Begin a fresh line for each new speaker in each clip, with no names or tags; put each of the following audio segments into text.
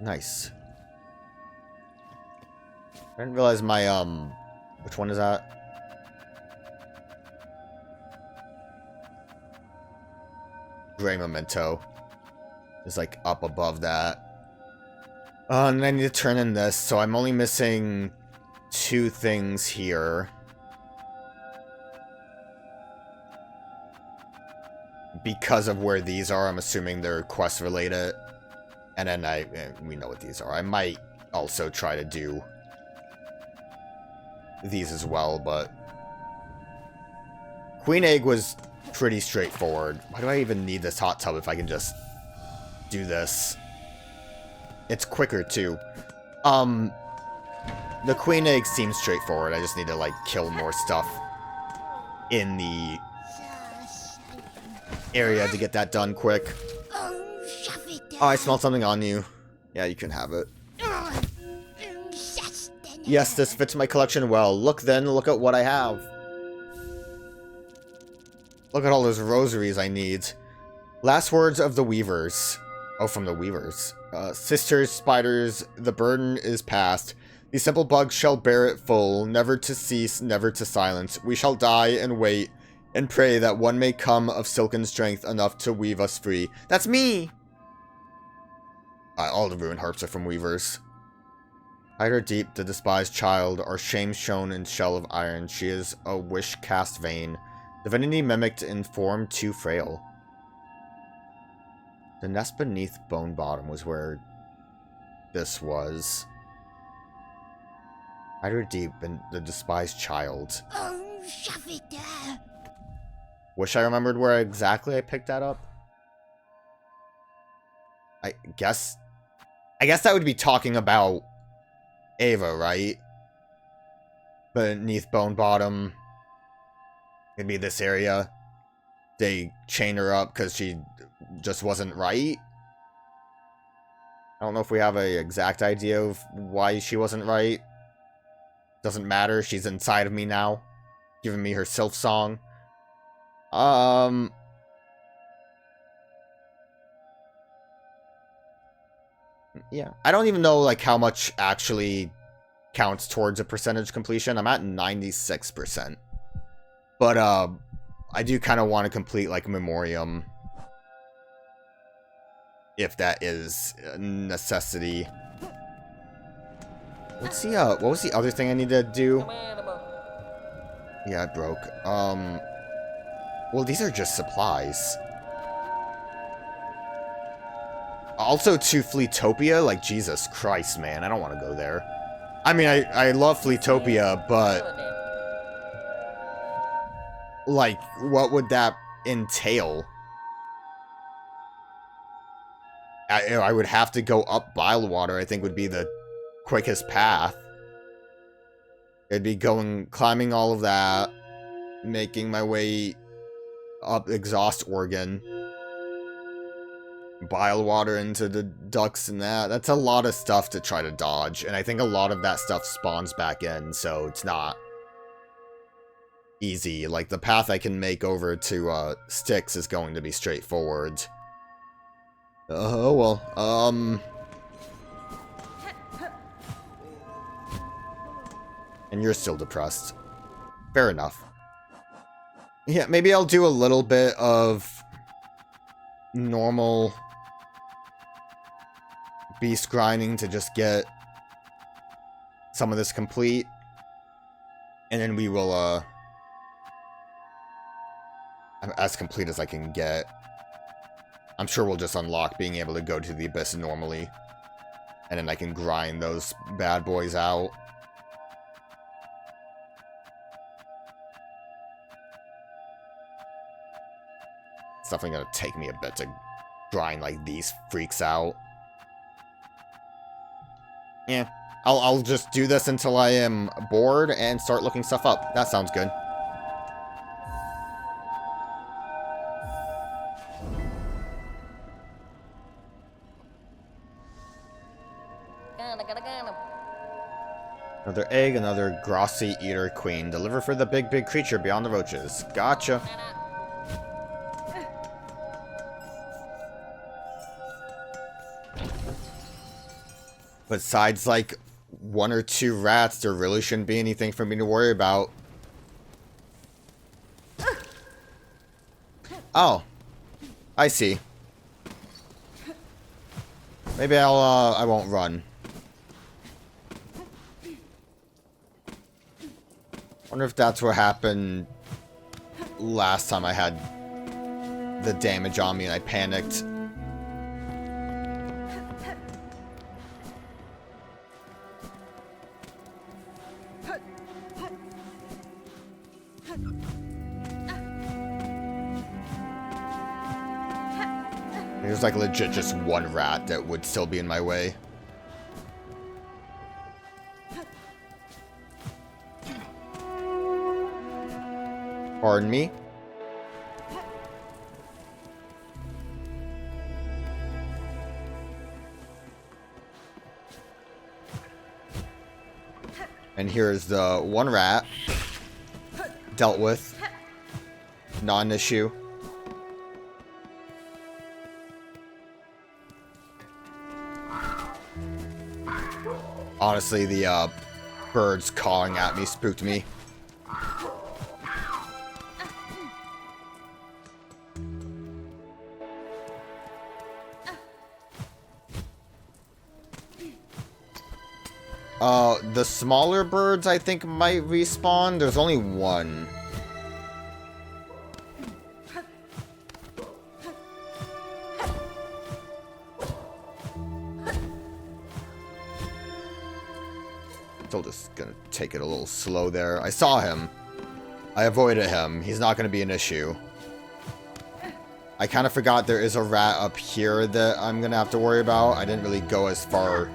Nice. I didn't realize my, which one is that? Gray memento is like up above that. And I need to turn in this, so I'm only missing 2 things here. Because of where these are, I'm assuming they're quest related. And then we know what these are. I might also try to do these as well, but Queen Egg was pretty straightforward. Why do I even need this hot tub if I can just do this? It's quicker too. The Queen Egg seems straightforward. I just need to like kill more stuff in the area to get that done quick. Oh, I smelled something on you. Yeah, you can have it. Yes, this fits my collection well. Look then, look at what I have. Look at all those rosaries I need. Last words of the Weavers. Oh, from the Weavers. Sisters, spiders, the burden is past. The simple bugs shall bear it full, never to cease, never to silence. We shall die and wait, and pray that one may come of silken strength enough to weave us free. That's me! All the ruined harps are from Weavers. Hide her deep, the despised child, our shame shown in shell of iron. She is a wish cast vain, divinity mimicked in form too frail. The nest beneath Bone Bottom was where this was. Hide her deep in the despised child. Wish I remembered where exactly I picked that up. I guess that would be talking about Ava, right? Beneath Bone Bottom. It'd be this area. They chain her up because she just wasn't right. I don't know if we have an exact idea of why she wasn't right. Doesn't matter. She's inside of me now. Giving me her Silksong. Yeah. I don't even know, like, how much actually counts towards a percentage completion. I'm at 96%. But, I do kind of want to complete, like, Memoriam. If that is a necessity. What's the, what was the other thing I need to do? Yeah, it broke. Well, these are just supplies. Also to Fleetopia, like, Jesus Christ, man, I don't want to go there. I mean, I love Fleetopia, but like, what would that entail? I would have to go up Bilewater, I think would be the quickest path. It'd be climbing all of that, making my way up Exhaust Organ, Bilewater into the ducks and that. That's a lot of stuff to try to dodge, and I think a lot of that stuff spawns back in, so it's not easy. Like, the path I can make over to Styx is going to be straightforward. Oh, well, and you're still depressed. Fair enough. Yeah, maybe I'll do a little bit of normal beast grinding to just get some of this complete. And then we will, as complete as I can get. I'm sure we'll just unlock being able to go to the Abyss normally. And then I can grind those bad boys out. It's definitely going to take me a bit to grind, like, these freaks out. Yeah. I'll just do this until I am bored and start looking stuff up. That sounds good. Another egg, another Grossy Eater Queen. Deliver for the big creature beyond the roaches. Gotcha. Besides, like, 1 or 2 rats, there really shouldn't be anything for me to worry about. Oh. I see. Maybe I won't run. Wonder if that's what happened last time I had the damage on me and I panicked. There's like legit just 1 rat that would still be in my way. Pardon me? And here's the 1 rat. Dealt with. Not an issue. Honestly, the birds cawing at me spooked me. The smaller birds, I think, might respawn. There's only 1. Still just gonna take it a little slow there. I saw him. I avoided him. He's not gonna be an issue. I kind of forgot there is a rat up here that I'm gonna have to worry about. I didn't really go as far.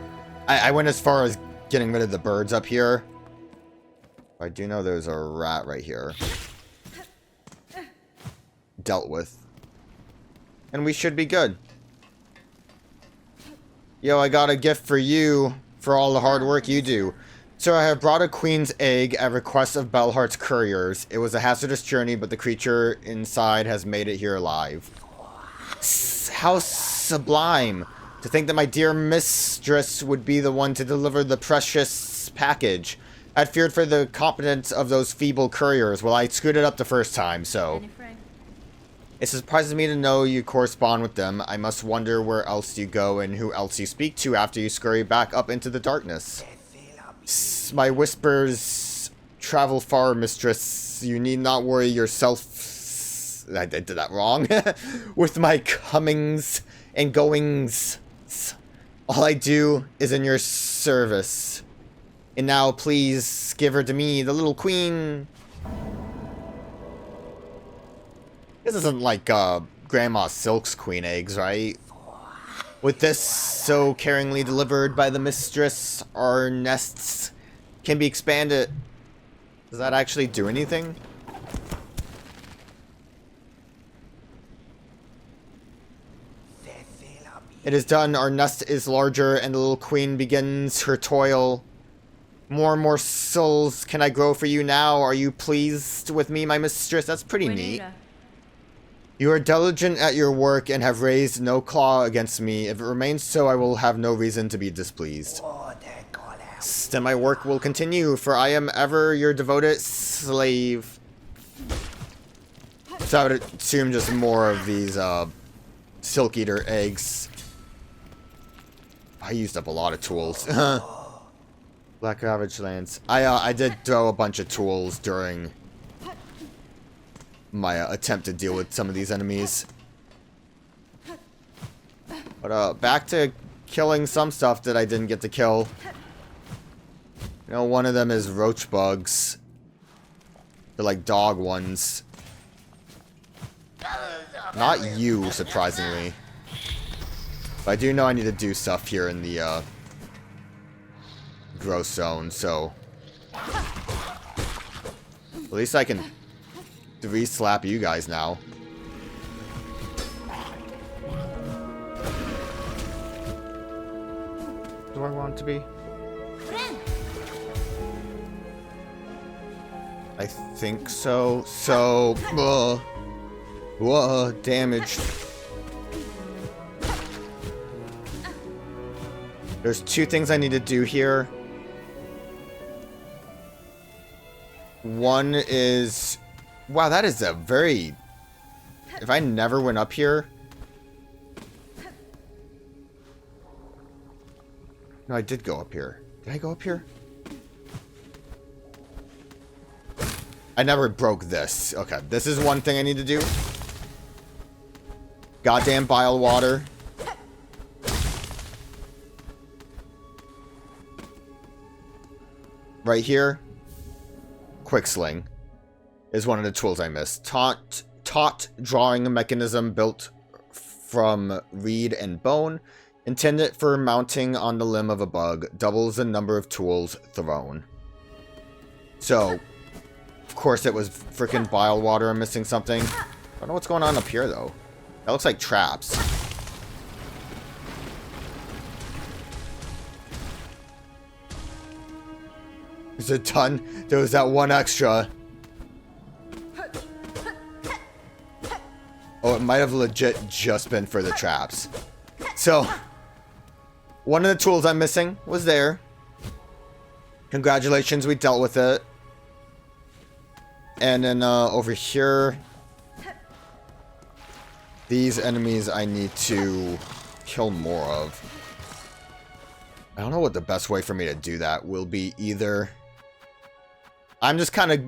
I went as far as getting rid of the birds up here. I do know there's a rat right here. Dealt with. And we should be good. Yo, I got a gift for you for all the hard work you do. So I have brought a queen's egg at request of Bellheart's couriers. It was a hazardous journey, but the creature inside has made it here alive. How sublime. To think that my dear mistress would be the one to deliver the precious package. I'd feared for the competence of those feeble couriers. Well, I screwed it up the first time, so... It surprises me to know you correspond with them. I must wonder where else you go and who else you speak to after you scurry back up into the darkness. My whispers travel far, mistress. You need not worry yourself... I did that wrong. With my comings and goings. All I do is in your service. And now, please, give her to me, the little queen. This isn't like, Grandma Silk's queen eggs, right? With this so caringly delivered by the mistress, our nests can be expanded. Does that actually do anything? It is done. Our nest is larger, and the little queen begins her toil. More and more souls can I grow for you now. Are you pleased with me, my mistress? That's pretty neat. You are diligent at your work and have raised no claw against me. If it remains so, I will have no reason to be displeased. Then my work will continue, for I am ever your devoted slave. So I would assume just more of these, Silk Eater eggs. I used up a lot of tools. Black Ravage Lands. I did throw a bunch of tools during my attempt to deal with some of these enemies. But back to killing some stuff that I didn't get to kill. You know, one of them is roach bugs. They're like dog ones. Not you, surprisingly. But I do know I need to do stuff here in the growth zone, so at least I can 3-slap you guys now. Do I want it to be? I think so. So, damage. There's 2 things I need to do here. One is... Wow, that is a very... If I never went up here... No, I did go up here. Did I go up here? I never broke this. Okay, this is one thing I need to do. Goddamn bile water. Right here. Quick sling is one of the tools I missed. Taut drawing mechanism built from reed and bone. Intended for mounting on the limb of a bug. Doubles the number of tools thrown. So, of course it was freaking bile water. I'm missing something. I don't know what's going on up here, though. That looks like traps. Is it done? There was that one extra. Oh, it might have legit just been for the traps. So... One of the tools I'm missing was there. Congratulations, we dealt with it. And then over here, these enemies I need to kill more of. I don't know what the best way for me to do that will be either. I'm just kind of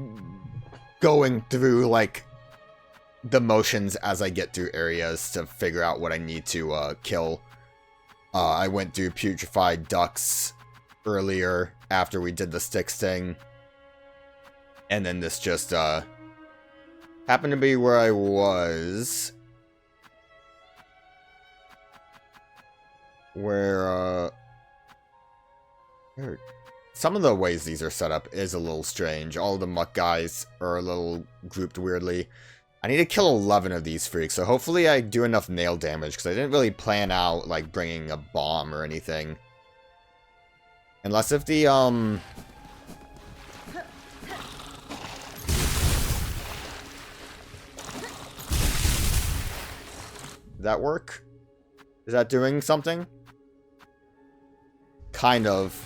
going through like the motions as I get through areas to figure out what I need to kill. I went through putrefied ducks earlier after we did the sticks thing. And then this just happened to be where I was. Where some of the ways these are set up is a little strange. All of the muck guys are a little grouped weirdly. I need to kill 11 of these freaks, so hopefully I do enough nail damage, because I didn't really plan out, like, bringing a bomb or anything. Unless if the, Did that work? Is that doing something? Kind of.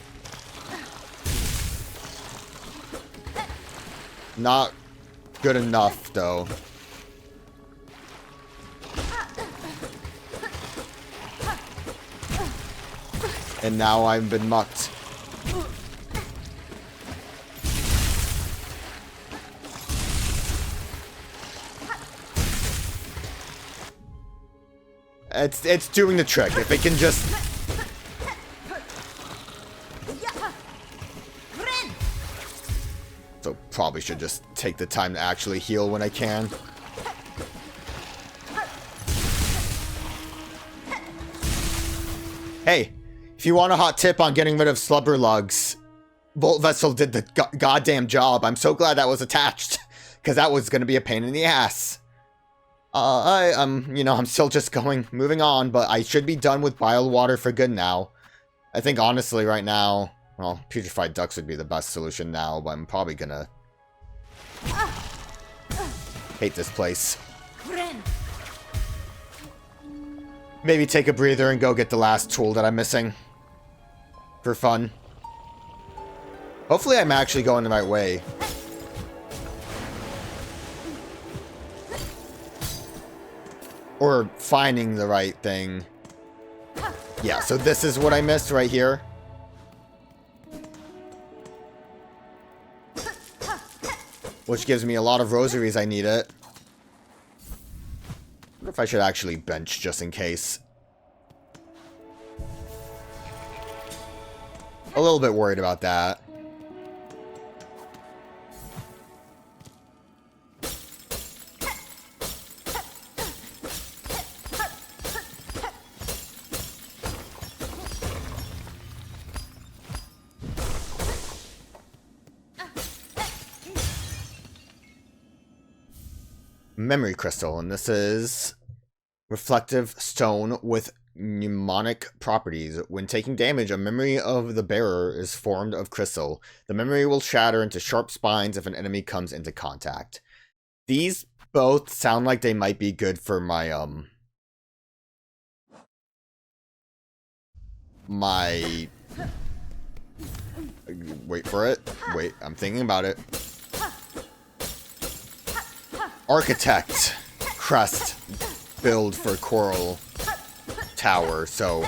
Not good enough, though. And now I've been mucked. It's doing the trick. If it can just... So probably should just take the time to actually heal when I can. Hey, if you want a hot tip on getting rid of slubber lugs, Bolt Vessel did the goddamn job. I'm so glad that was attached, because that was going to be a pain in the ass. I'm still just moving on, but I should be done with bile water for good now. I think honestly right now, well, putrefied ducks would be the best solution now, but I'm probably gonna hate this place. Maybe take a breather and go get the last tool that I'm missing. For fun. Hopefully I'm actually going the right way. Or finding the right thing. Yeah, so this is what I missed right here. Which gives me a lot of rosaries I need it. I wonder if I should actually bench just in case. A little bit worried about that. Memory crystal, and this is reflective stone with mnemonic properties. When taking damage, a memory of the bearer is formed of crystal. The memory will shatter into sharp spines if an enemy comes into contact. These both sound like they might be good for my my... Wait for it. Wait, I'm thinking about it. Architect crest build for Coral Tower, so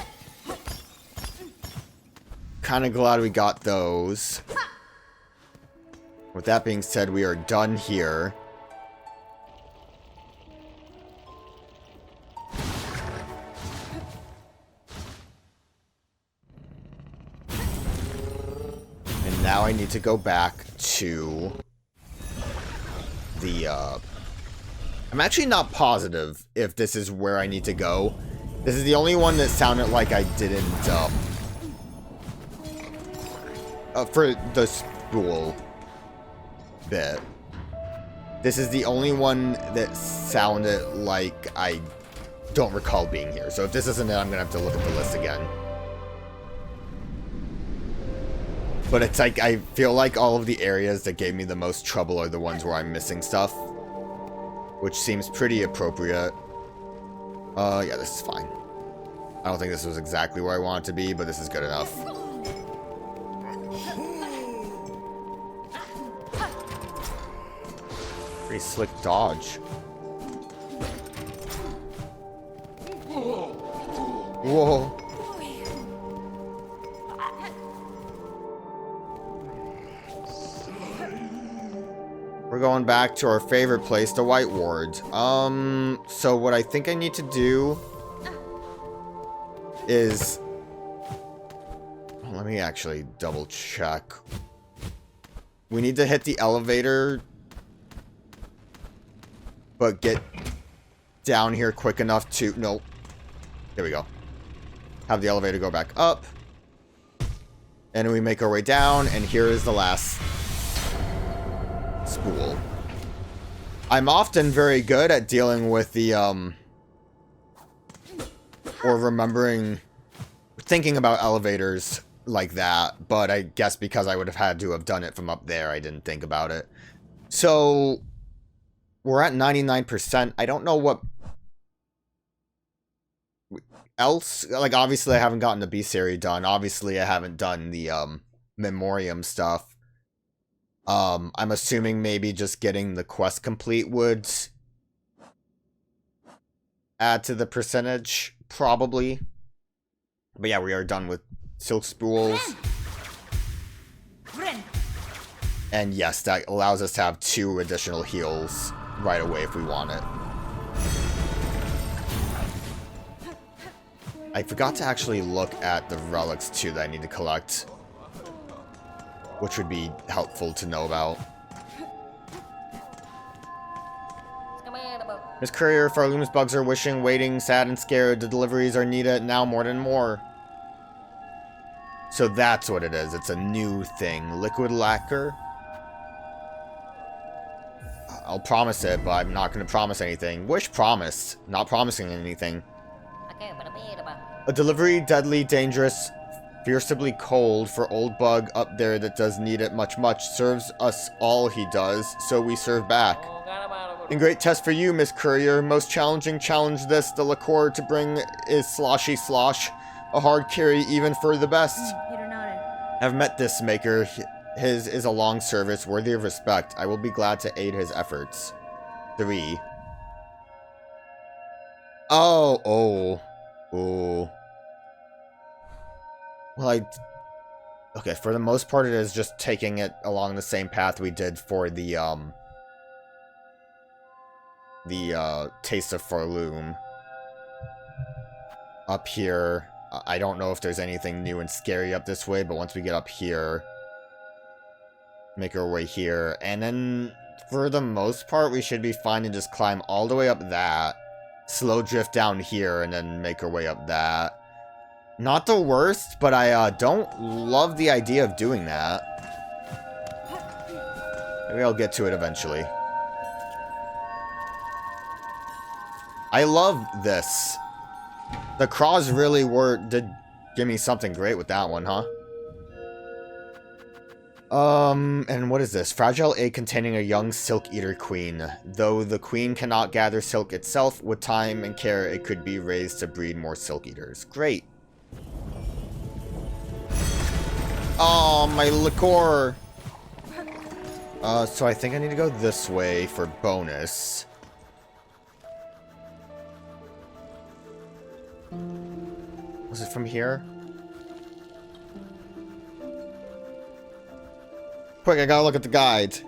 kind of glad we got those. With that being said, we are done here. And now I need to go back to the, I'm actually not positive if this is where I need to go. This is the only one that sounded like I didn't, for the spool bit. This is the only one that sounded like I don't recall being here. So if this isn't it, I'm gonna have to look at the list again. But it's like, I feel like all of the areas that gave me the most trouble are the ones where I'm missing stuff. Which seems pretty appropriate. Yeah, this is fine. I don't think this was exactly where I want it to be, but this is good enough. Pretty slick dodge. Whoa. We're going back to our favorite place, the White Ward. So what I think I need to do is... Let me actually double check. We need to hit the elevator, but get down here quick enough to... No. There we go. Have the elevator go back up. And we make our way down, and here is the last spool. I'm often very good at dealing with the, or remembering, thinking about elevators like that, but I guess because I would have had to have done it from up there, I didn't think about it. So, we're at 99%. I don't know what else, like, obviously I haven't gotten the B-Series done. Obviously I haven't done the, Memoriam stuff. I'm assuming maybe just getting the quest complete would add to the percentage, probably. But yeah, we are done with silk spools. And yes, that allows us to have 2 additional heals right away if we want it. I forgot to actually look at the relics too that I need to collect, which would be helpful to know about. Miss Courier, Pharloom's bugs are wishing, waiting, sad and scared. The deliveries are needed now more than more. So that's what it is. It's a new thing. Liquid lacquer. I'll promise it, but I'm not going to promise anything. Wish promised. Not promising anything. A delivery, deadly, dangerous, fiercely cold for old bug up there that does need it much, serves us all he does, so we serve back. In great test for you, Miss Courier, most challenging challenge this, the liqueur to bring is sloshy slosh, a hard carry even for the best. Have met this maker, his is a long service, worthy of respect, I will be glad to aid his efforts. 3. Oh. Well, okay, for the most part, it is just taking it along the same path we did for the Taste of Pharloom. Up here, I don't know if there's anything new and scary up this way, but once we get up here, make our way here, and then, for the most part, we should be fine to just climb all the way up that, slow drift down here, and then make our way up that. Not the worst, but I don't love the idea of doing that. Maybe I'll get to it eventually. I love this. The craws really did give me something great with that one, huh? And what is this? Fragile egg containing a young silk eater queen. Though the queen cannot gather silk itself, with time and care it could be raised to breed more silk eaters. Great. Oh, my liqueur. So I think I need to go this way for bonus. Was it from here? Quick, I gotta look at the guide.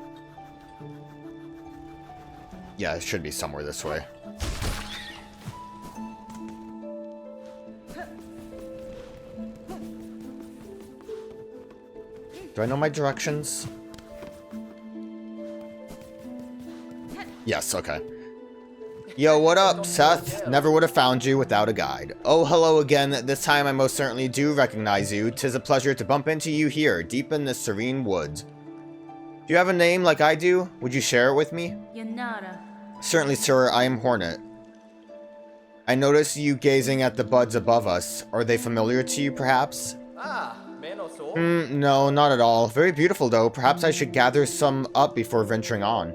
Yeah, it should be somewhere this way. Do I know my directions? Yes, okay. Yo, what up, Seth? Never would have found you without a guide. Oh, hello again. This time I most certainly do recognize you. 'Tis a pleasure to bump into you here, deep in this serene woods. Do you have a name like I do? Would you share it with me?
Yanara.
Certainly, sir. I am Hornet. I notice you gazing at the buds above us. Are they familiar to you, perhaps? No, not at all. Very beautiful, though. Perhaps I should gather some up before venturing on.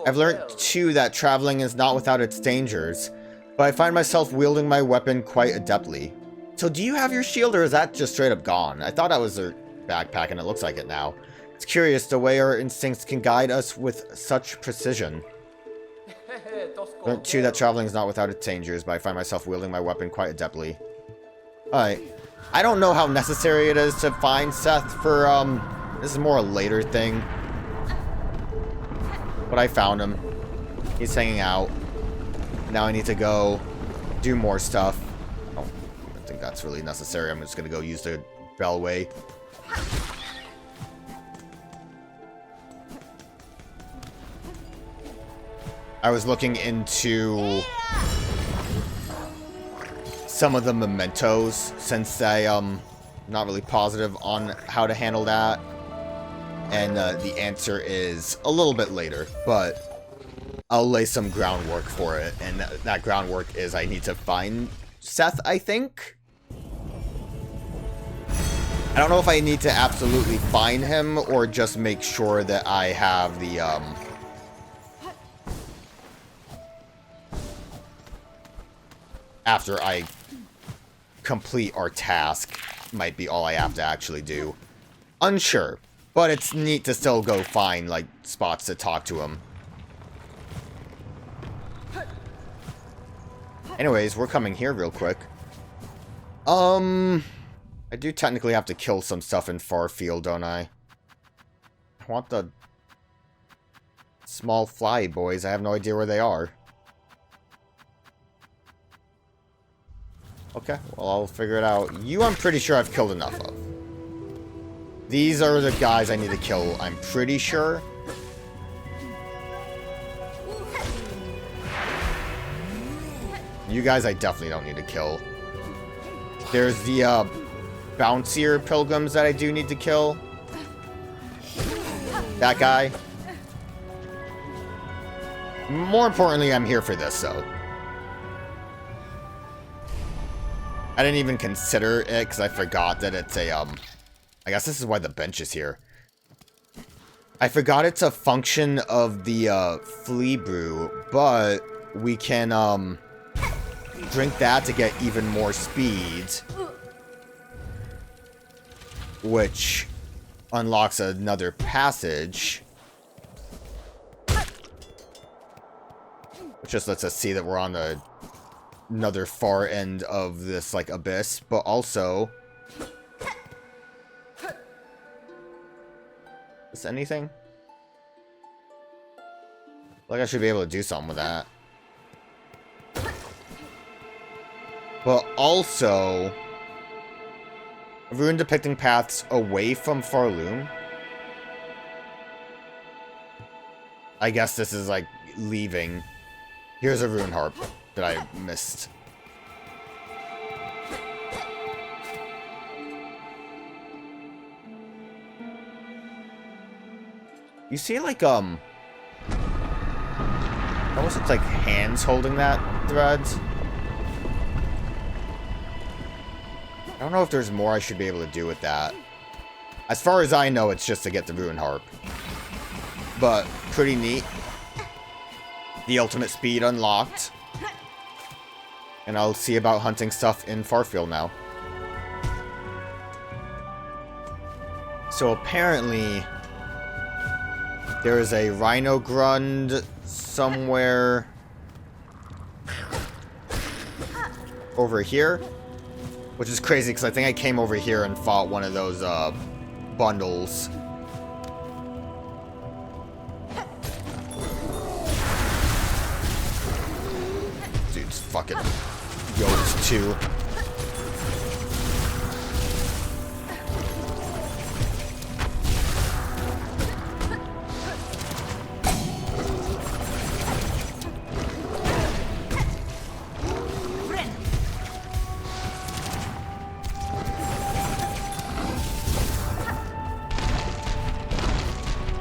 I've learned, too, that traveling is not without its dangers, but I find myself wielding my weapon quite adeptly. So do you have your shield, or is that just straight up gone? I thought that was a backpack, and it looks like it now. It's curious the way our instincts can guide us with such precision. Learned, too, that traveling is not without its dangers, but I find myself wielding my weapon quite adeptly. Alright. I don't know how necessary it is to find Seth for, this is more a later thing. But I found him. He's hanging out. Now I need to go do more stuff. I don't even think that's really necessary. I'm just gonna go use the bellway. I was looking into some of the mementos, since I'm not really positive on how to handle that. And the answer is a little bit later, but I'll lay some groundwork for it. And that groundwork is I need to find Seth, I think. I don't know if I need to absolutely find him or just make sure that I have the after I complete our task might be all I have to actually do. Unsure. But it's neat to still go find, like, spots to talk to him. Anyways, we're coming here real quick. I do technically have to kill some stuff in Farfield, don't I? I want the small fly boys. I have no idea where they are. Okay, well, I'll figure it out. You, I'm pretty sure I've killed enough of. These are the guys I need to kill, I'm pretty sure. You guys I definitely don't need to kill. There's the bouncier pilgrims that I do need to kill. That guy. More importantly, I'm here for this, though. I didn't even consider it because I forgot that it's a, I guess this is why the bench is here. I forgot it's a function of the flea brew, but we can drink that to get even more speed, which unlocks another passage, which just lets us see that we're on another far end of this like abyss, but also is anything? Like I should be able to do something with that. But also a rune depicting paths away from Pharloom. I guess this is like leaving. Here's a rune harp that I missed. You see, like, almost looks like hands holding that thread. I don't know if there's more I should be able to do with that. As far as I know, it's just to get the rune harp. But, pretty neat. The ultimate speed unlocked. And I'll see about hunting stuff in Farfield now. So apparently there is a rhino grund somewhere over here, which is crazy because I think I came over here and fought one of those bundles. Dude's fucking yoked too.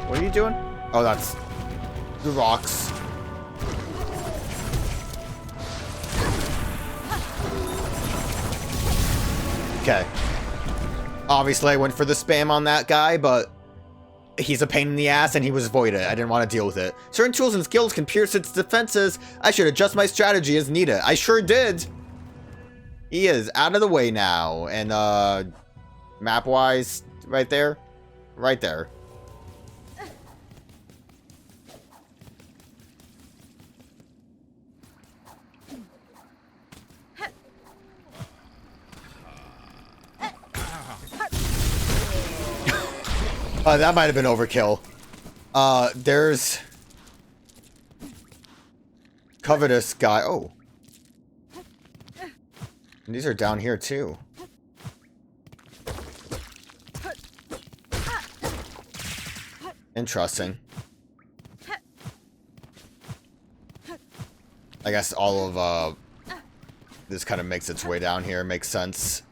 What are you doing? Oh, that's the rocks. Okay. Obviously, I went for the spam on that guy, but he's a pain in the ass and he was voided. I didn't want to deal with it. Certain tools and skills can pierce its defenses. I should adjust my strategy as needed. I sure did. He is out of the way now. And, map-wise, right there. Right there. That might have been overkill. There's covetous guy. Oh. And these are down here too. Interesting. I guess all of this kind of makes its way down here. Makes sense.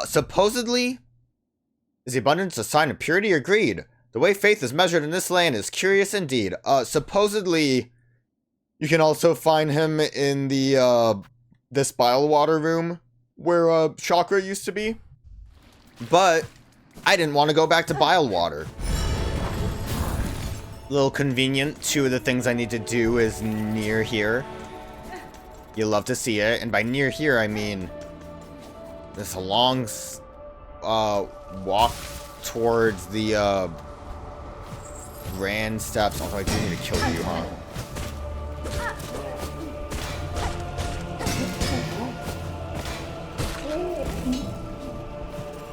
Supposedly, is the abundance a sign of purity or greed? The way faith is measured in this land is curious indeed. Supposedly, you can also find him in the, this bile water room where, chakra used to be. But, I didn't want to go back to bile water. A little convenient. Two of the things I need to do is near here. You love to see it. And by near here, I mean this long, walk towards the, grand steps. Oh, I do need to kill you, huh?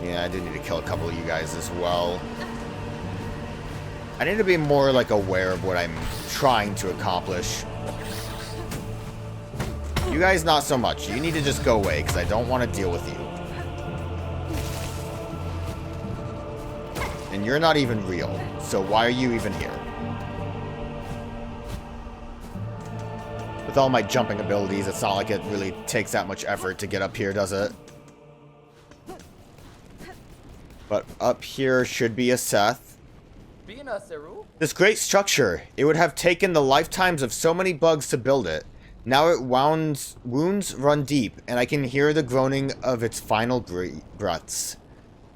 Yeah, I do need to kill a couple of you guys as well. I need to be more, like, aware of what I'm trying to accomplish. You guys, not so much. You need to just go away, because I don't want to deal with you. And you're not even real, so why are you even here? With all my jumping abilities, it's not like it really takes that much effort to get up here, does it? But up here should be a Seth. This great structure, it would have taken the lifetimes of so many bugs to build it. Now it wounds run deep, and I can hear the groaning of its final breaths.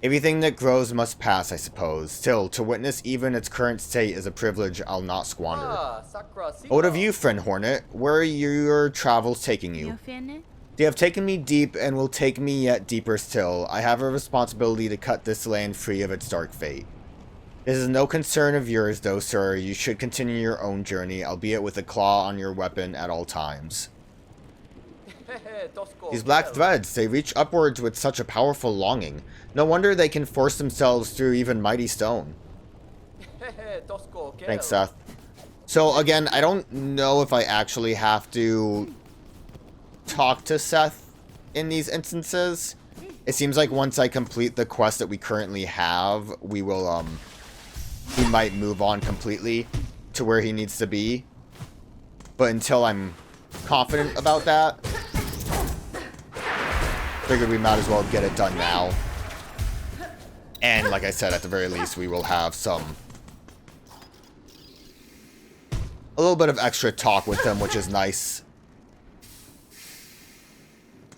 Everything that grows must pass, I suppose. Still, to witness even its current state is a privilege I'll not squander. Ode of you, friend Hornet. Where are your travels taking you? They have taken me deep and will take me yet deeper still. I have a responsibility to cut this land free of its dark fate. This is no concern of yours, though, sir. You should continue your own journey, albeit with a claw on your weapon at all times. These black threads, they reach upwards with such a powerful longing. No wonder they can force themselves through even mighty stone. Thanks, Seth. So, again, I don't know if I actually have to talk to Seth in these instances. It seems like once I complete the quest that we currently have, we will, he might move on completely to where he needs to be. But until I'm confident about that, figured we might as well get it done now. And like I said, at the very least, we will have a little bit of extra talk with him, which is nice.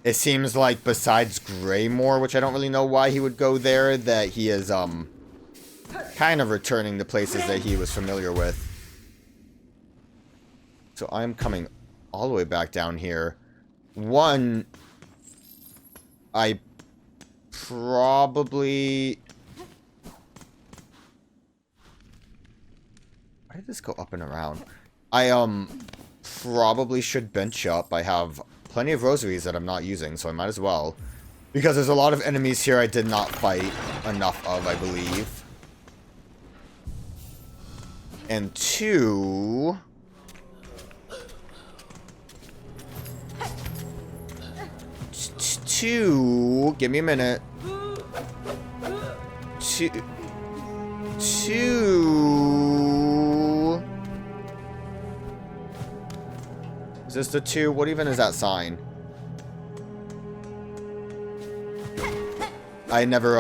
It seems like besides Greymore, which I don't really know why he would go there, that he is, kind of returning to places that he was familiar with. So I'm coming all the way back down here. One, I probably... Why did this go up and around? I probably should bench up. I have plenty of rosaries that I'm not using, so I might as well. Because there's a lot of enemies here I did not fight enough of, I believe. And 2... Give me a minute. 2... Is this the 2? What even is that sign? I never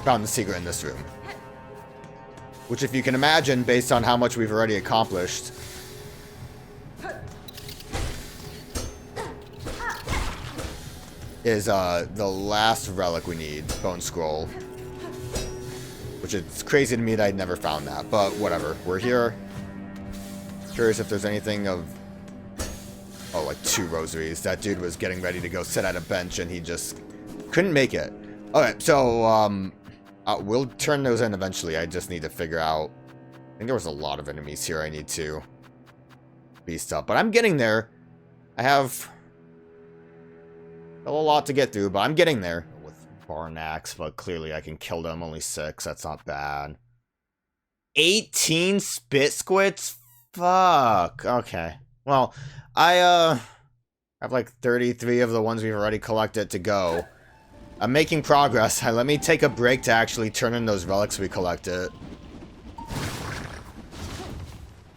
found the secret in this room. Which, if you can imagine, based on how much we've already accomplished, is the last relic we need, Bone Scroll. Which is crazy to me that I'd never found that, but whatever. We're here. Curious if there's anything of... Oh, like 2 rosaries. That dude was getting ready to go sit at a bench and he just couldn't make it. Okay, so we'll turn those in eventually. I just need to figure out... I think there was a lot of enemies here I need to beast up, but I'm getting there. I have a lot to get through, but I'm getting there. With Barn Axe, but clearly I can kill them. Only 6, that's not bad. 18 spit squits? Fuck. Okay. Well, I have like 33 of the ones we've already collected to go. I'm making progress. Let me take a break to actually turn in those relics we collected.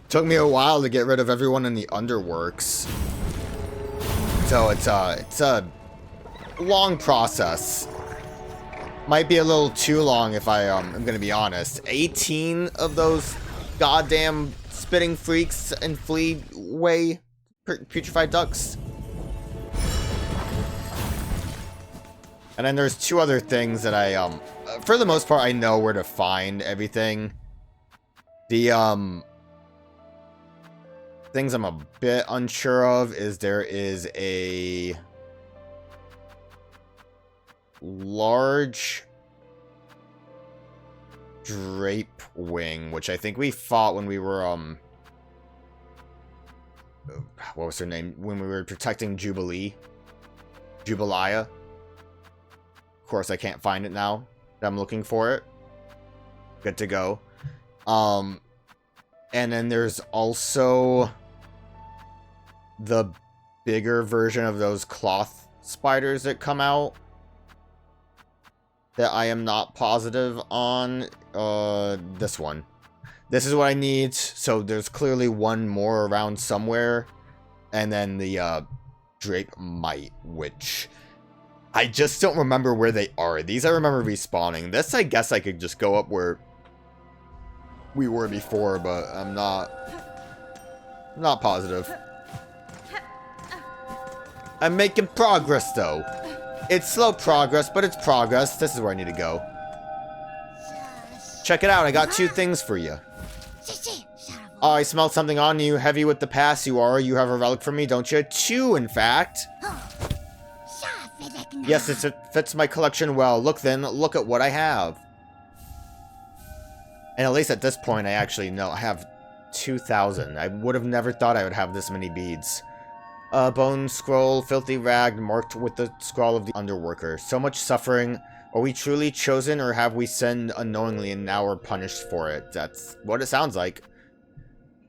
Took me a while to get rid of everyone in the underworks. So it's a long process. Might be a little too long if I'm gonna be honest. 18 of those goddamn spitting freaks and flea way putrefied ducks. And then there's 2 other things that I for the most part I know where to find everything. The things I'm a bit unsure of is there is a large drape wing, which I think we fought when we were what was her name? When we were protecting Jubilee. Jubilia. Of course, I can't find it now that I'm looking for it. Good to go. And then there's also the bigger version of those cloth spiders that come out that I am not positive on. This one. This is what I need. So there's clearly one more around somewhere. And then the drape mite, which I just don't remember where they are. These I remember respawning. This I guess I could just go up where we were before, but I'm not positive. I'm making progress though. It's slow progress, but it's progress. This is where I need to go. Check it out, I got 2 things for you. Oh, I smelled something on you. Heavy with the past you are. You have a relic for me, don't you? 2, in fact. Yes, it fits my collection well. Look then, look at what I have. And at least at this point, I actually know I have 2,000. I would have never thought I would have this many beads. Bone scroll, filthy rag, marked with the scrawl of the underworker. So much suffering. Are we truly chosen, or have we sinned unknowingly and now we're punished for it? That's what it sounds like.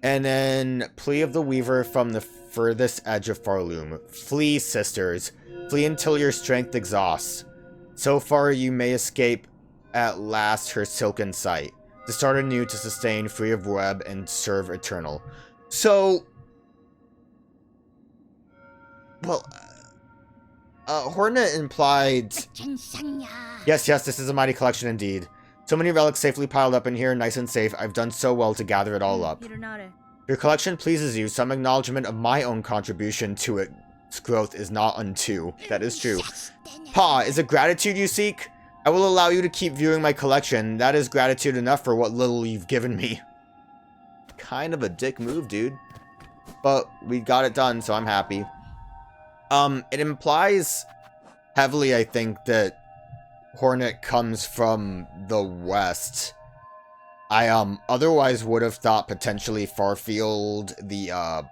And then, plea of the weaver from the furthest edge of Pharloom. Flee, sisters. Flee until your strength exhausts. So far you may escape at last her silken sight. To start anew, to sustain, free of web, and serve eternal. So... Well... Hornet implied... Yes, this is a mighty collection indeed. So many relics safely piled up in here, nice and safe. I've done so well to gather it all up. Your collection pleases you. Some acknowledgement of my own contribution to its growth is not unto. That is true. Pa, is it gratitude you seek? I will allow you to keep viewing my collection. That is gratitude enough for what little you've given me. Kind of a dick move, dude. But we got it done, so I'm happy. It implies heavily, I think, that Hornet comes from the west. I otherwise would have thought potentially Farfield, the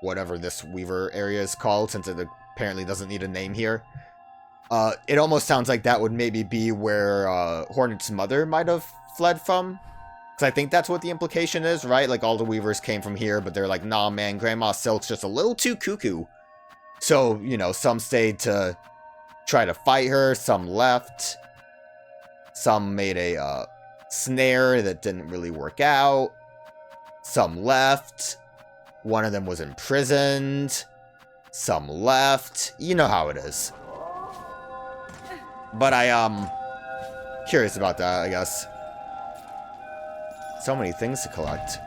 whatever this Weaver area is called, since it apparently doesn't need a name here. It almost sounds like that would maybe be where Hornet's mother might have fled from. Because I think that's what the implication is, right? Like, all the Weavers came from here, but they're like, nah, man, Grandma Silk's just a little too cuckoo. So, you know, some stayed to try to fight her, some left. Some made a snare that didn't really work out. Some left. One of them was imprisoned. Some left. You know how it is. But I, curious about that, I guess. So many things to collect.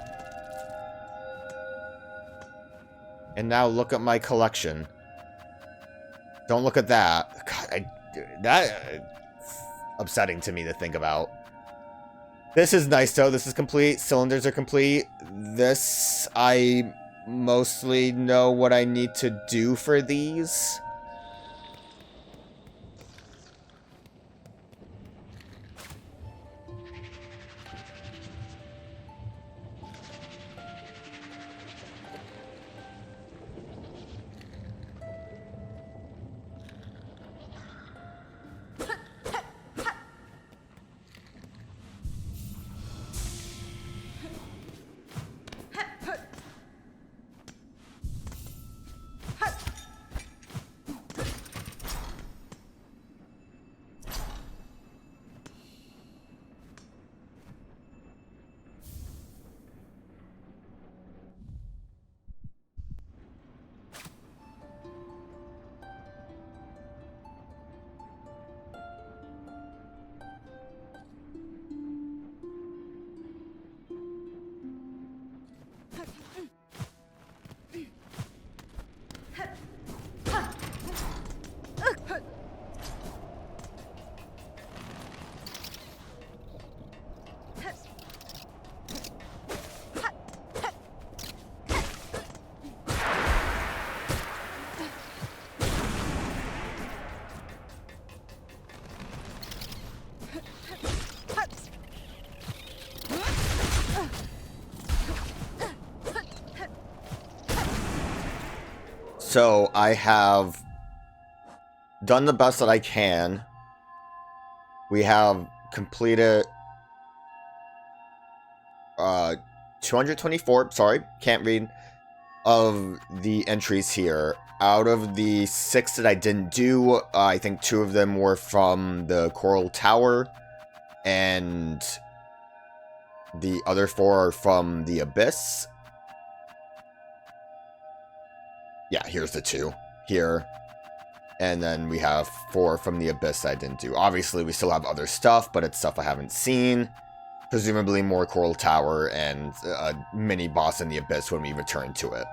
And now look at my collection. Don't look at that. God, that upsetting to me to think about. This is nice though. This is complete. Cylinders are complete. This, I mostly know what I need to do for these. So I have done the best that I can. We have completed 224, sorry, can't read, of the entries here. Out of the 6 that I didn't do, I think 2 of them were from the Coral Tower, and the other 4 are from the Abyss. Yeah, here's the 2 here. And then we have 4 from the Abyss I didn't do. Obviously, we still have other stuff, but it's stuff I haven't seen. Presumably more Coral Tower and a mini-boss in the Abyss when we return to it.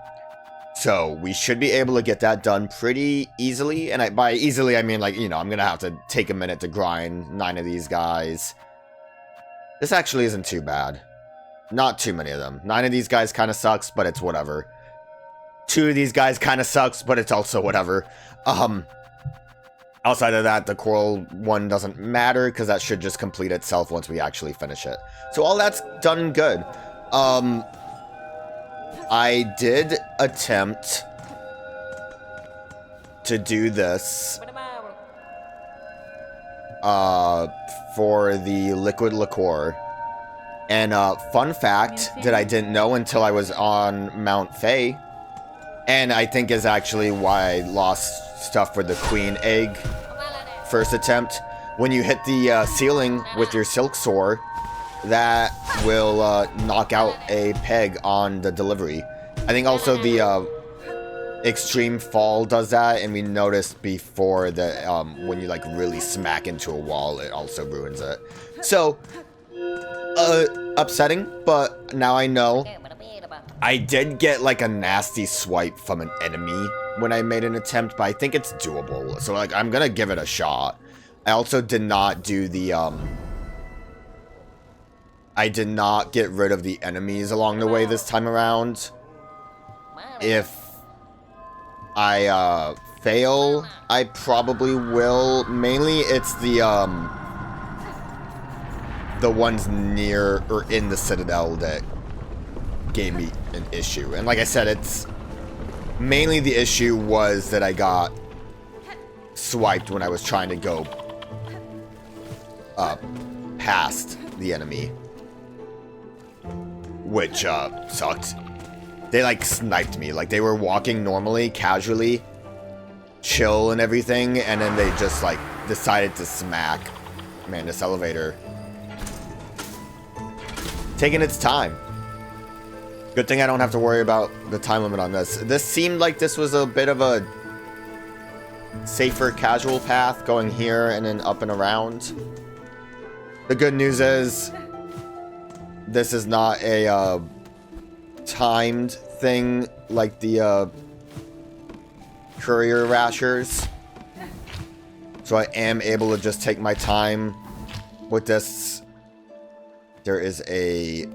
So, we should be able to get that done pretty easily. And by easily, I mean, like, you know, I'm going to have to take a minute to grind 9 of these guys. This actually isn't too bad. Not too many of them. 9 of these guys kind of sucks, but it's whatever. 2 of these guys kind of sucks, but it's also whatever. Outside of that, the coral one doesn't matter, because that should just complete itself once we actually finish it. So all that's done and good. I did attempt to do this for the liquid liqueur. And fun fact that I didn't know until I was on Mount Fae, and I think is actually why I lost stuff for the queen egg first attempt. When you hit the ceiling with your Silksong, that will knock out a peg on the delivery. I think also the extreme fall does that, and we noticed before that when you like really smack into a wall, it also ruins it. So, upsetting, but now I know. I did get like a nasty swipe from an enemy when I made an attempt, but I think it's doable. So like, I'm gonna give it a shot. I also did not do the, I did not get rid of the enemies along the way this time around. If I fail, I probably will. Mainly it's the ones near or in the citadel that gave me an issue. And like I said, it's mainly the issue was that I got swiped when I was trying to go past the enemy, which sucked. They like sniped me. Like they were walking normally, casually, chill and everything, and then they just like decided to smack. Man, this elevator taking its time. Good thing I don't have to worry about the time limit on this. This seemed like this was a bit of a safer casual path, going here and then up and around. The good news is this is not a timed thing like the courier rashers. So I am able to just take my time with this. There is a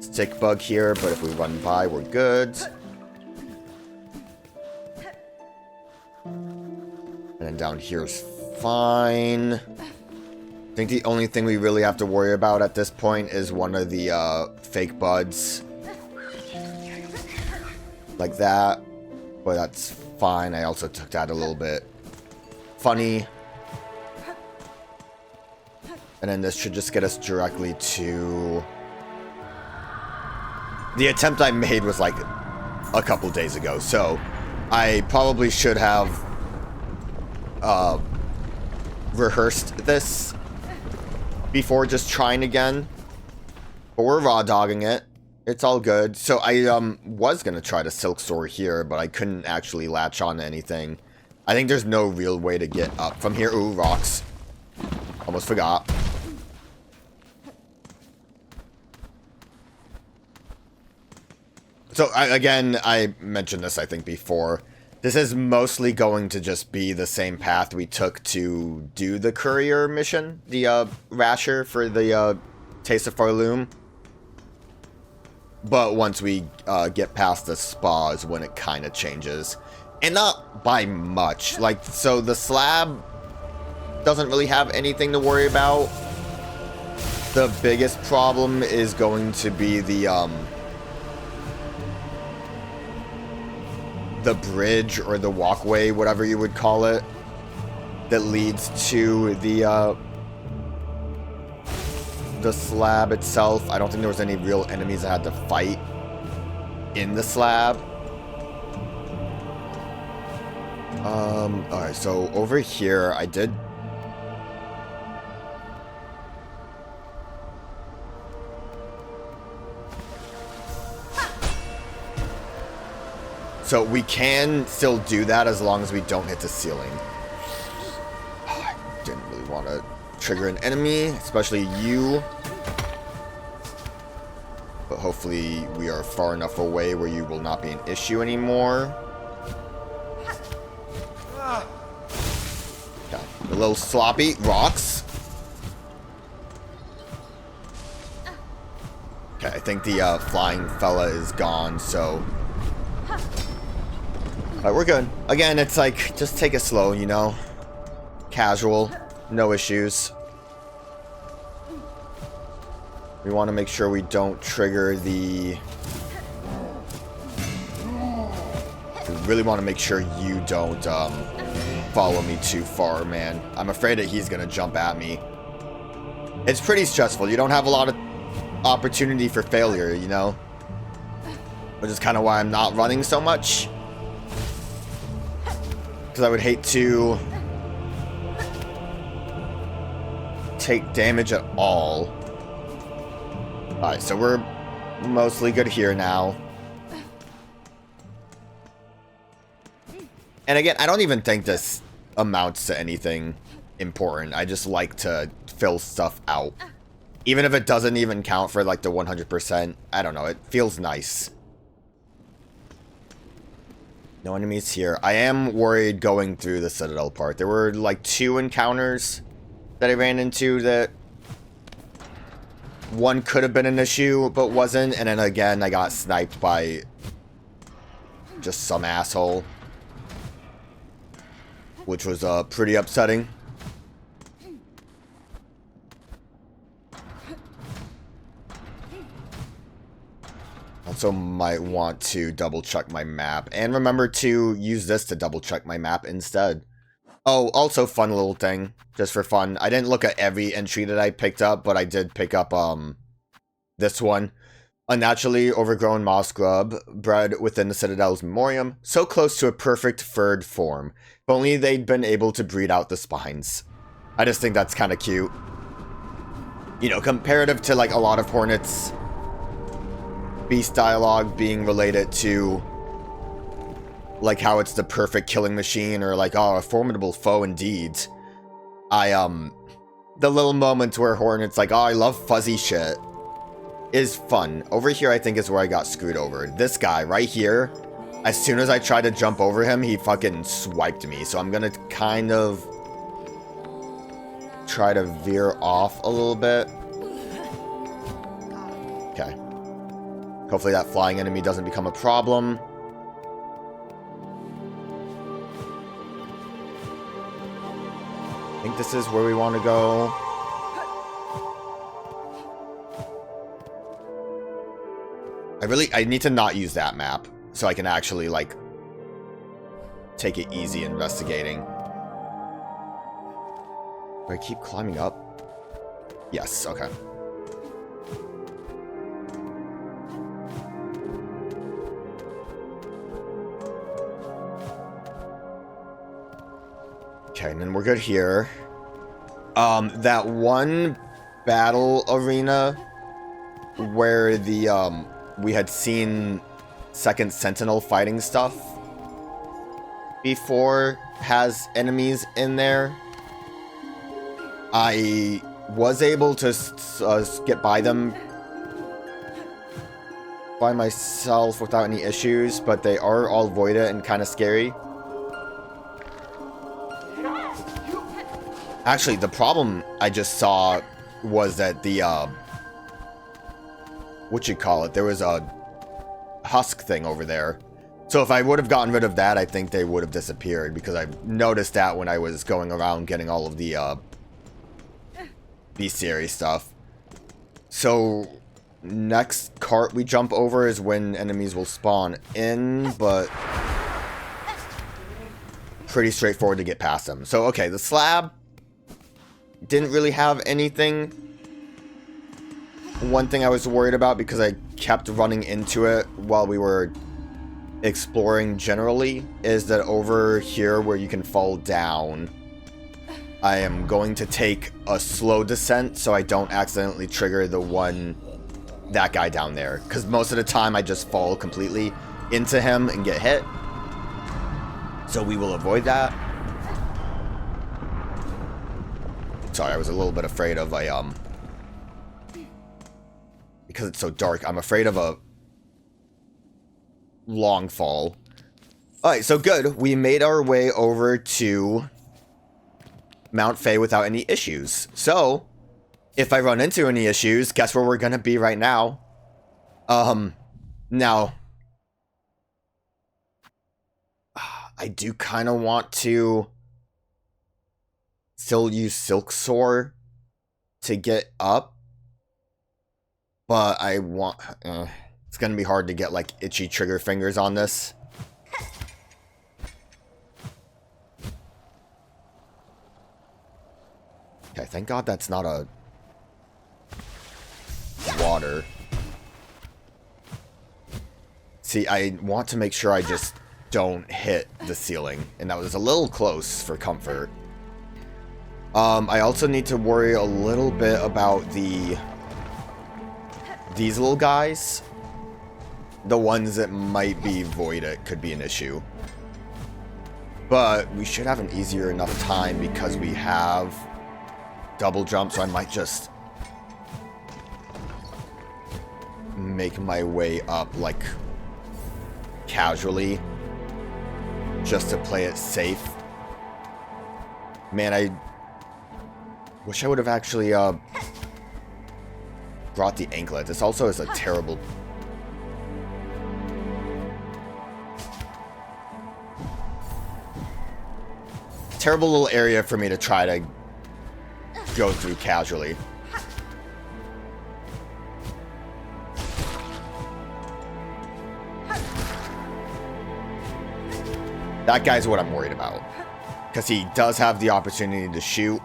stick bug here, but if we run by, we're good. And then down here's fine. I think the only thing we really have to worry about at this point is one of the fake buds. Like that. But that's fine. I also took that a little bit funny. And then this should just get us directly to... The attempt I made was like a couple days ago, so I probably should have rehearsed this before just trying again. But we're raw dogging it. It's all good. So I was gonna try to Silksong here, but I couldn't actually latch on to anything. I think there's no real way to get up from here. Ooh, rocks. Almost forgot. So, again, I mentioned this, I think, before. This is mostly going to just be the same path we took to do the courier mission. The, rasher for the, Taste of Pharloom. But once we, get past the spa is when it kind of changes. And not by much. Like, so the slab doesn't really have anything to worry about. The biggest problem is going to be the bridge or the walkway, whatever you would call it, that leads to the slab itself. I don't think there was any real enemies I had to fight in the slab. Alright, so over here, I did... So we can still do that as long as we don't hit the ceiling. Oh, I didn't really want to trigger an enemy, especially you. But hopefully we are far enough away where you will not be an issue anymore. Okay, a little sloppy. Rocks. Okay, I think the flying fella is gone, so... Alright, we're good. Again, it's like, just take it slow, you know? Casual. No issues. We want to make sure we don't trigger the... We really want to make sure you don't follow me too far, man. I'm afraid that he's going to jump at me. It's pretty stressful. You don't have a lot of opportunity for failure, you know? Which is kind of why I'm not running so much. Because I would hate to take damage at all. Alright, so we're mostly good here now. And again, I don't even think this amounts to anything important. I just like to fill stuff out. Even if it doesn't even count for like the 100%. I don't know, it feels nice. No enemies here. I am worried going through the citadel part. There were like 2 encounters that I ran into that one could have been an issue, but wasn't. And then again, I got sniped by just some asshole. which was pretty upsetting. Also might want to double check my map, and remember to use this to double check my map instead. Oh, also fun little thing, just for fun. I didn't look at every entry that I picked up, but I did pick up this one. Unnaturally overgrown moss grub, bred within the Citadel's memoriam, so close to a perfect furred form. If only they'd been able to breed out the spines. I just think that's kind of cute. You know, comparative to like a lot of Hornets beast dialogue being related to like how it's the perfect killing machine, or like, oh, a formidable foe indeed. The little moments where Hornet's like, oh, I love fuzzy shit, is fun. Over here, I think, is where I got screwed over. This guy right here, as soon as I tried to jump over him, he fucking swiped me. So I'm gonna kind of try to veer off a little bit. Okay. Hopefully that flying enemy doesn't become a problem. I think this is where we want to go. I need to not use that map so I can actually, like, take it easy investigating. Do I keep climbing up? Yes, okay. Okay, and then we're good here. That one battle arena where the, we had seen second Sentinel fighting stuff before has enemies in there. I was able to get by them by myself without any issues, but they are all voided and kind of scary. Actually, the problem I just saw was that the, there was a husk thing over there. So if I would have gotten rid of that, I think they would have disappeared, because I noticed that when I was going around getting all of the, bestiary stuff. So, next cart we jump over is when enemies will spawn in, but pretty straightforward to get past them. So, okay, the slab didn't really have anything. One thing I was worried about, because I kept running into it while we were exploring generally, is that over here where you can fall down, I am going to take a slow descent so I don't accidentally trigger that guy down there. Because most of the time I just fall completely into him and get hit. So we will avoid that. Sorry, I was a little bit afraid of a, because it's so dark, I'm afraid of a long fall. Alright, so good. We made our way over to Mount Fae without any issues. So, if I run into any issues, guess where we're gonna be right now? Now, I do kind of want to still use Silksong to get up, but I want, it's gonna be hard to get like itchy trigger fingers on this. Okay, thank God that's not a water. See, I want to make sure I just don't hit the ceiling, and that was a little close for comfort. I also need to worry a little bit about these little guys. The ones that might be voided could be an issue. But we should have an easier enough time because we have double jump, so I might just make my way up, like, casually, just to play it safe. Man, I wish I would have actually brought the anklet. This also is a terrible terrible little area for me to try to go through casually. That guy's what I'm worried about. Because he does have the opportunity to shoot.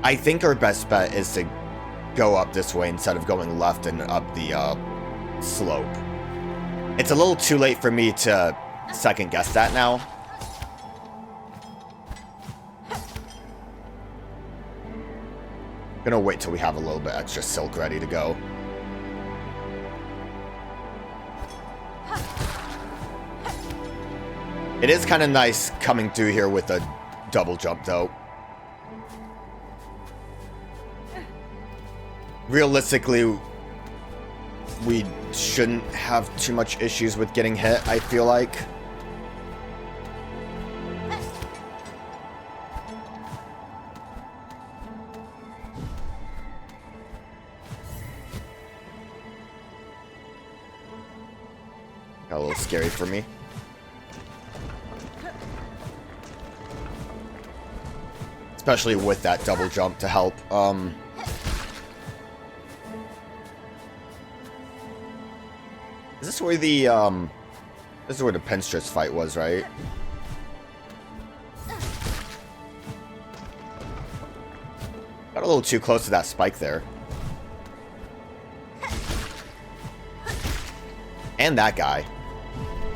I think our best bet is to go up this way instead of going left and up the slope. It's a little too late for me to second guess that now. Gonna wait till we have a little bit extra silk ready to go. It is kind of nice coming through here with a double jump, though. Realistically, we shouldn't have too much issues with getting hit, I feel like. Got a little scary for me. Especially with that double jump to help. Is this where the this is where the Pinstress fight was, right? Got a little too close to that spike there. And that guy.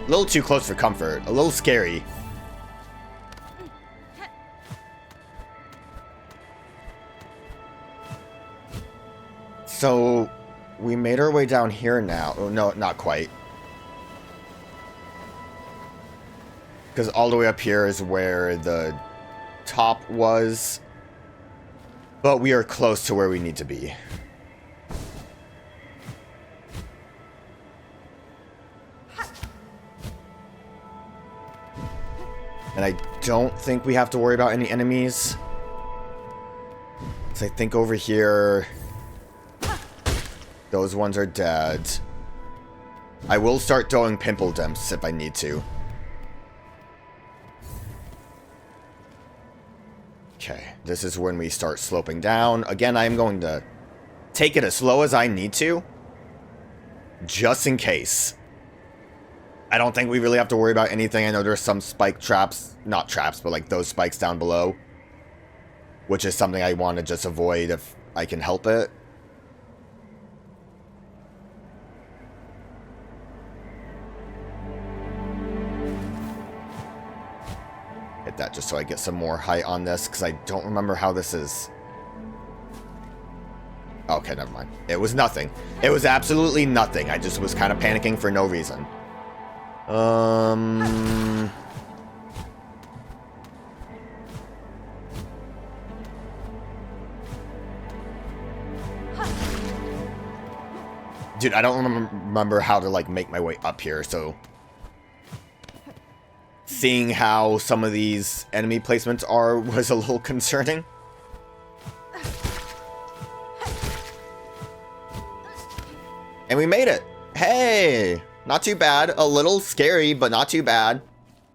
A little too close for comfort. A little scary. So, we made our way down here now. Oh, no, not quite. Because all the way up here is where the top was. But we are close to where we need to be. And I don't think we have to worry about any enemies. So I think over here... those ones are dead. I will start throwing pimple dimps if I need to. Okay, this is when we start sloping down. Again, I'm going to take it as slow as I need to. Just in case. I don't think we really have to worry about anything. I know there's some spike traps. Not traps, but like those spikes down below. Which is something I want to just avoid if I can help it. Hit that just so I get some more height on this, because I don't remember how this is. Okay, never mind. It was nothing. It was absolutely nothing. I just was kind of panicking for no reason. Dude, I don't remember how to, like, make my way up here, so... seeing how some of these enemy placements are was a little concerning. And we made it! Hey! Not too bad. A little scary, but not too bad.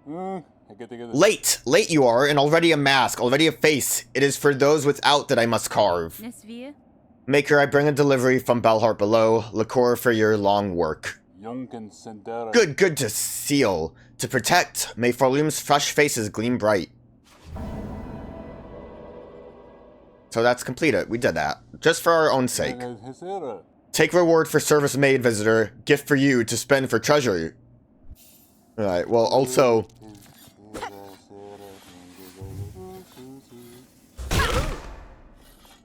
Late! Late you are, and already a mask, already a face. It is for those without that I must carve. Maker, I bring a delivery from Belheart below. Liqueur for your long work. Good to seal. To protect, may Pharloom's fresh faces gleam bright. So that's completed. We did that. Just for our own sake. Take reward for service made, visitor. Gift for you to spend for treasure. Alright, well, also...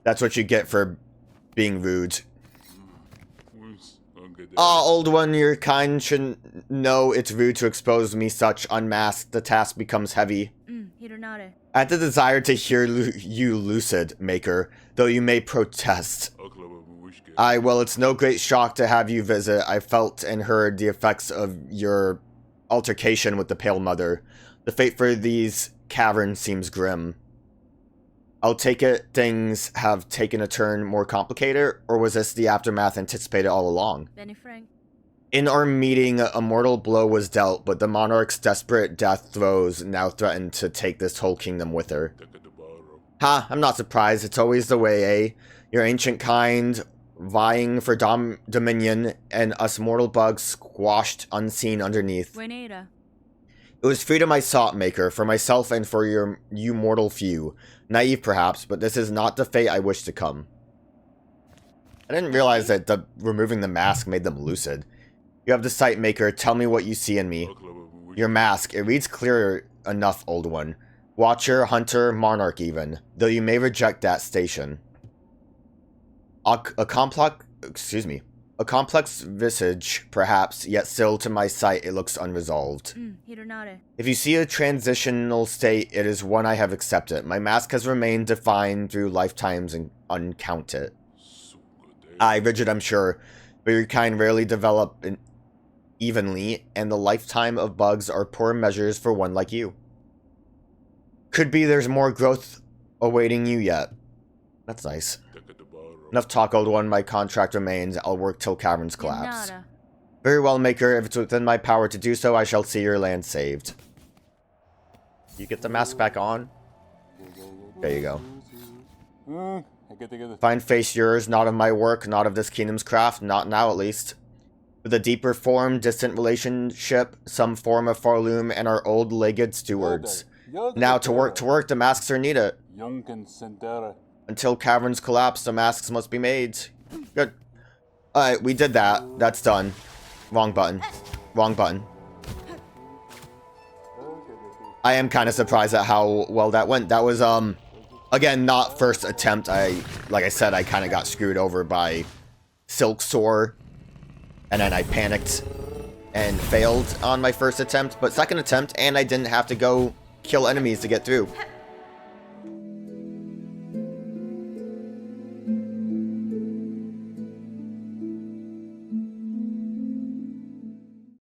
that's what you get for being rude. Ah, old one, your kind should know it's rude to expose me such. Unmasked, the task becomes heavy. I had the desire to hear you lucid, Maker, though you may protest. Well, it's no great shock to have you visit. I felt and heard the effects of your altercation with the Pale Mother. The fate for these caverns seems grim. I'll take it things have taken a turn more complicated, or was this the aftermath anticipated all along? In our meeting, a mortal blow was dealt, but the monarch's desperate death throes now threatened to take this whole kingdom with her. Ha, I'm not surprised. It's always the way, eh? Your ancient kind vying for dominion, and us mortal bugs squashed unseen underneath. It was freedom I sought, Maker, for myself and for you mortal few. Naive, perhaps, but this is not the fate I wish to come. I didn't realize that removing the mask made them lucid. You have the sight, Maker. Tell me what you see in me. Your mask. It reads clear enough, old one. Watcher, hunter, monarch even. Though you may reject that station. A complex visage, perhaps, yet still to my sight it looks unresolved. If you see a transitional state, it is one I have accepted. My mask has remained defined through lifetimes and uncounted. Aye, rigid I'm sure, but your kind rarely develop evenly, and the lifetime of bugs are poor measures for one like you. Could be there's more growth awaiting you yet. That's nice. Enough talk, old one. My contract remains. I'll work till caverns collapse. Very well, Maker. If it's within my power to do so, I shall see your land saved. You get the mask back on? There you go. Fine face yours, not of my work, not of this kingdom's craft, not now at least. With a deeper form, distant relationship, some form of Pharloom and our old-legged stewards. Now to work, the masks are needed. Until caverns collapse, the masks must be made. Good. Alright, we did that. That's done. Wrong button. Wrong button. I am kind of surprised at how well that went. That was, again, not first attempt. Like I said, I kind of got screwed over by Silksong. And then I panicked and failed on my first attempt. But second attempt, and I didn't have to go kill enemies to get through.